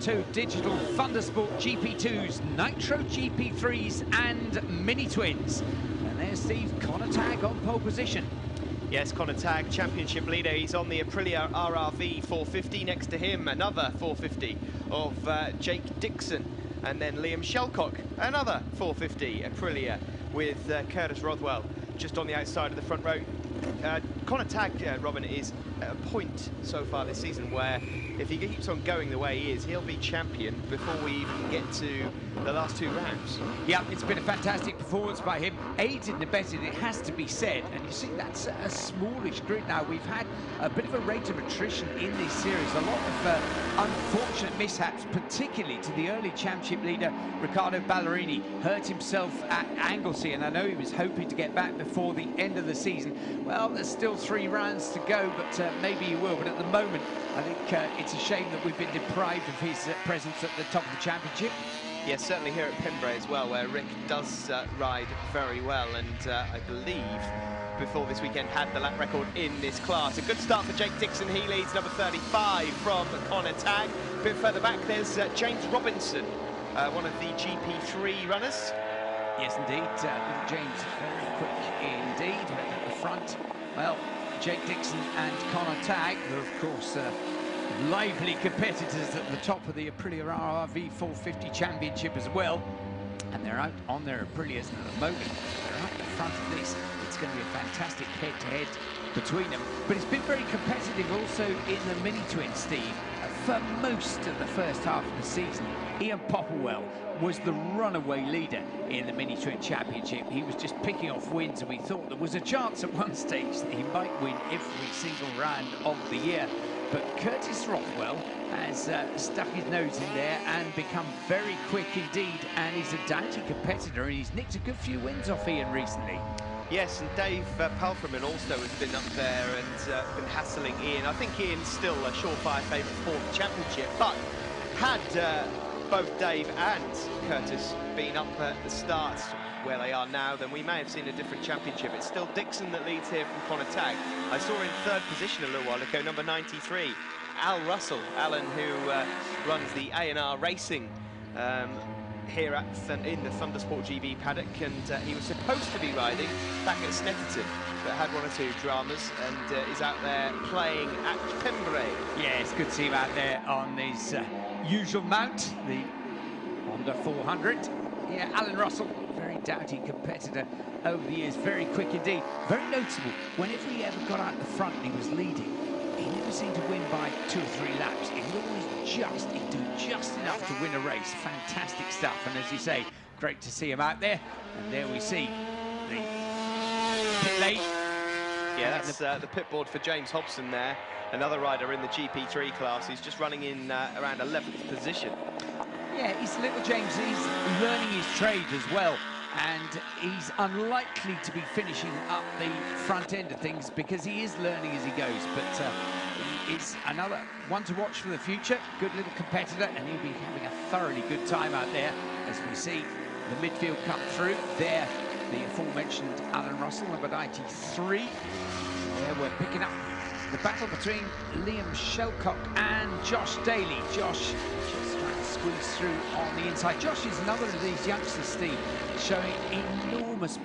Alto Digital Thundersport GP2s, Nitro GP3s and MiniTwins. And there's Steve, Connor Tagg on pole position. Yes, Connor Tagg, championship leader. He's on the Aprilia RRV 450. Next to him, another 450 of Jake Dixon. And then Liam Shelcock, another 450 Aprilia with Curtis Rothwell just on the outside of the front row. Connor Tagg, Robin, is at a point so far this season where if he keeps on going the way he is, he'll be champion before we even get to the last two rounds. Yeah, it's been a fantastic performance by him. Aided and abetted, it has to be said. And you see, that's a smallish grid now. We've had a bit of a rate of attrition in this series. A lot of unfortunate mishaps, particularly to the early championship leader, Riccardo Ballerini. Hurt himself at Anglesey, and I know he was hoping to get back before the end of the season. Well, there's still 3 rounds to go, but maybe he will. But at the moment, I think it's a shame that we've been deprived of his presence at the top of the championship. Yes, certainly here at Pembrey as well, where Rick does ride very well, and I believe before this weekend had the lap record in this class. A good start for Jake Dixon. He leads number 35 from Connor Tagg. A bit further back, there's James Robinson, one of the GP3 runners. Yes, indeed. Little James, very quick indeed. At the front, well, Jake Dixon and Connor Tagg, who are, of course, lively competitors at the top of the Aprilia RRV 450 Championship as well. And they're out on their Aprilias at the moment. They're out the front of this. It's going to be a fantastic head-to-head between them. But it's been very competitive also in the Mini-Twins, Steve. For most of the first half of the season, Ian Popplewell was the runaway leader in the Mini-Twin Championship. He was just picking off wins, and we thought there was a chance at one stage that he might win every single round of the year. But Curtis Rothwell has stuck his nose in there and become very quick indeed, and he's a doughty competitor, and he's nicked a good few wins off Ian recently. Yes, and Dave Palfreman also has been up there and been hassling Ian. I think Ian's still a surefire favourite for the championship, but had both Dave and Curtis been up at the start where they are now, then we may have seen a different championship. It's still Dixon that leads here from Connor Tagg. I saw in 3rd position a little while ago, number 93, Al Russell. Alan, who runs the A&R Racing here in the Thundersport GB paddock, and he was supposed to be riding back at Snetterton, but had 1 or 2 dramas, and is out there playing at Pembrey. Yeah, it's good to see him out there on his usual mount, the Honda 400. Yeah, Alan Russell, very doughty competitor over the years, very quick indeed. Very noticeable, whenever he ever got out the front and he was leading, he never seemed to win by 2 or 3 laps. He would always he'd do just enough to win a race. Fantastic stuff, and as you say, great to see him out there. And there we see the pit lane. Yeah, that's the pit board for James Hobson there, another rider in the GP3 class. He's just running in around 11th position. Yeah, he's little James. He's learning his trade as well, and he's unlikely to be finishing up the front end of things because he is learning as he goes. But it's another one to watch for the future. Good little competitor, and he'll be having a thoroughly good time out there as we see the midfield come through. There, the aforementioned Alan Russell, number 93. There we're picking up the battle between Liam Shelcock and Josh Daly. Josh just trying to squeeze through on the inside. Josh is another of these youngsters, Steve, showing enormous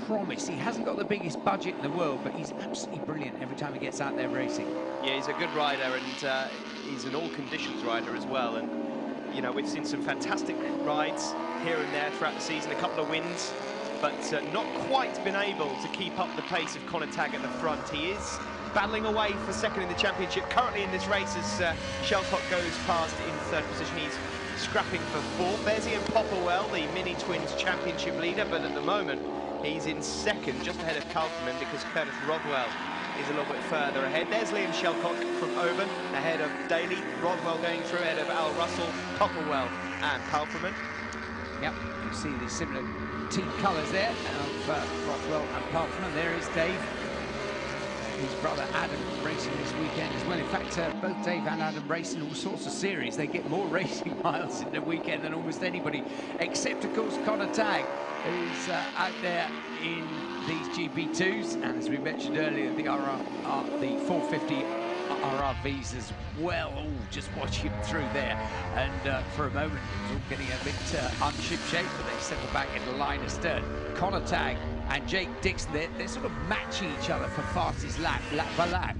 promise. He hasn't got the biggest budget in the world, but he's absolutely brilliant every time he gets out there racing. Yeah, he's a good rider, and he's an all-conditions rider as well. And, you know, we've seen some fantastic rides here and there throughout the season, a couple of wins, but not quite been able to keep up the pace of Connor Tagg at the front. He is battling away for 2nd in the championship currently in this race as Shelcock goes past in 3rd position. He's scrapping for 4th. There's Ian Popplewell, the Mini-Twins championship leader, but at the moment he's in 2nd, just ahead of Kalferman, because Curtis Rothwell is a little bit further ahead. There's Liam Shelcock from Oban, ahead of Daly. Rothwell going through ahead of Al Russell, Popplewell and Kalferman. Yep, you see the similar team colours there of Rothwell and Palferman. There is Dave, his brother Adam, racing this weekend as well. In fact, both Dave and Adam racing all sorts of series. They get more racing miles in the weekend than almost anybody, except, of course, Connor Tagg, who's out there in these GP2s. And as we mentioned earlier, the 450 RRVs as well. Oh, just watching him through there. And for a moment, it was all getting a bit unship-shape, but they settle back in the line astern. Connor Tagg and Jake Dixon, they're sort of matching each other for fastest lap by lap.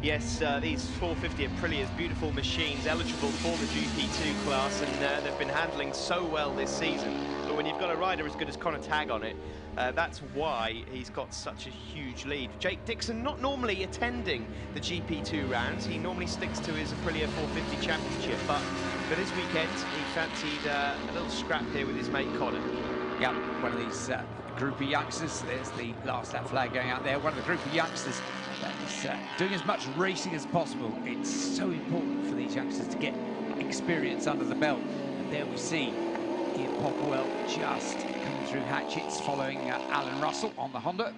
Yes, these 450 Aprilia's beautiful machines, eligible for the GP2 class, and they've been handling so well this season. But when you've got a rider as good as Connor Tagg on it, that's why he's got such a huge lead. Jake Dixon not normally attending the GP2 rounds. He normally sticks to his Aprilia 450 championship, but for this weekend, he fancied a little scrap here with his mate Connor. Yeah, one of these group of youngsters. There's the last lap flag going out there. One of the group of youngsters that is doing as much racing as possible. It's so important for these youngsters to get experience under the belt. And there we see Ian Popplewell just coming through hatchets, following Alan Russell on the Honda.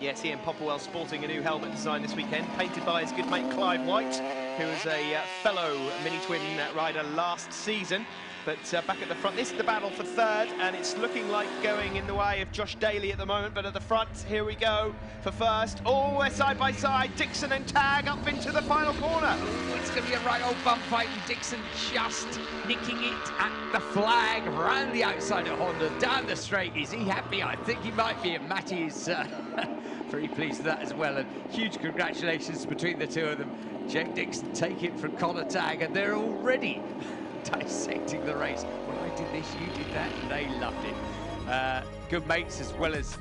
Yes, Ian Popplewell sporting a new helmet design this weekend, painted by his good mate Clive White, who was a fellow Mini-Twin rider last season. But back at the front, this is the battle for third, and it's looking like going in the way of Josh Daly at the moment. But at the front, here we go for first. Oh, we're side by side. Dixon and Tagg up into the final corner. Ooh, it's going to be a right old bum fight, and Dixon just nicking it at the flag around the outside of Honda, down the straight. Is he happy? I think he might be, and Matty is very pleased with that as well. And huge congratulations between the two of them. Jake Dixon take it from Connor Tagg, and they're already dissecting the race. Well, I did this, you did that, and they loved it. Good mates as well as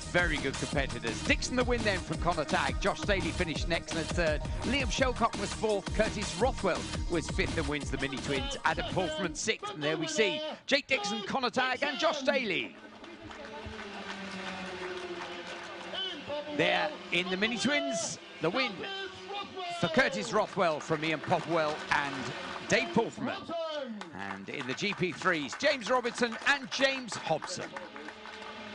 very good competitors. Dixon the win then from Connor Tagg. Josh Daly finished next and third. Liam Shelcock was fourth. Curtis Rothwell was fifth and wins the Mini-Twins. Adam Pulfman sixth. And there we see Jake Dixon, Connor Tagg and Josh Daly. There in the Mini-Twins, the win for Curtis Rothwell from Ian Popplewell and Dave Pulfman. And in the GP3s, James Robinson and James Hobson.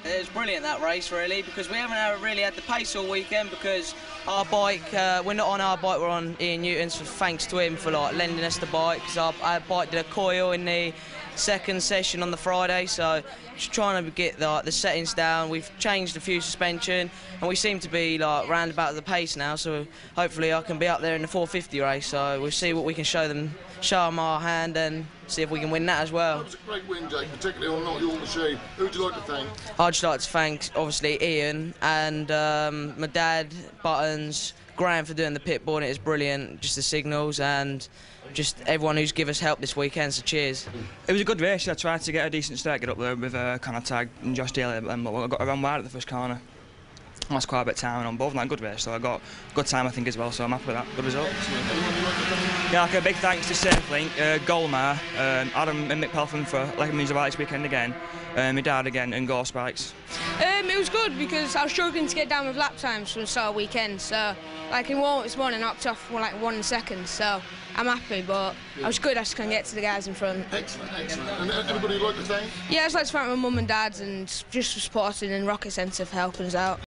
It was brilliant, that race, really, because we haven't really had the pace all weekend, because our bike, we're not on our bike, we're on Ian Newton's, so thanks to him for lending us the bike, because our bike did a coil in the second session on the Friday, so just trying to get the settings down. We've changed a few suspension, and we seem to be round about the pace now, so hopefully I can be up there in the 450 race, so we'll see what we can show them our hand and see if we can win that as well. That was a great win, Jake, particularly on Not Your Machine. Who would you like to thank? I'd just like to thank, obviously, Ian and my dad, Buttons, Graham for doing the pit board. It was brilliant, just the signals, and just everyone who's given us help this weekend, so cheers. It was a good race. I tried to get a decent start, get up there with Connor Tagg and Josh Daly, and I got around wide at the first corner. Lost quite a bit of time on both, and that good race, so I got good time I think as well, so I'm happy with that, good result. Yeah, like a big thanks to SafeLink, Golmar, Adam and Mick Pelfman for letting me about this weekend again, my dad again, and Gore Spikes. It was good because I was struggling to get down with lap times from the start of the weekend, so in warm-up this morning I knocked off 1 second, so I'm happy, but I was good, I just couldn't get to the guys in front. Excellent, excellent. And anybody you'd like to thank? Yeah, I'd like to thank my mum and dad and just for supporting and Rocket Centre for helping us out.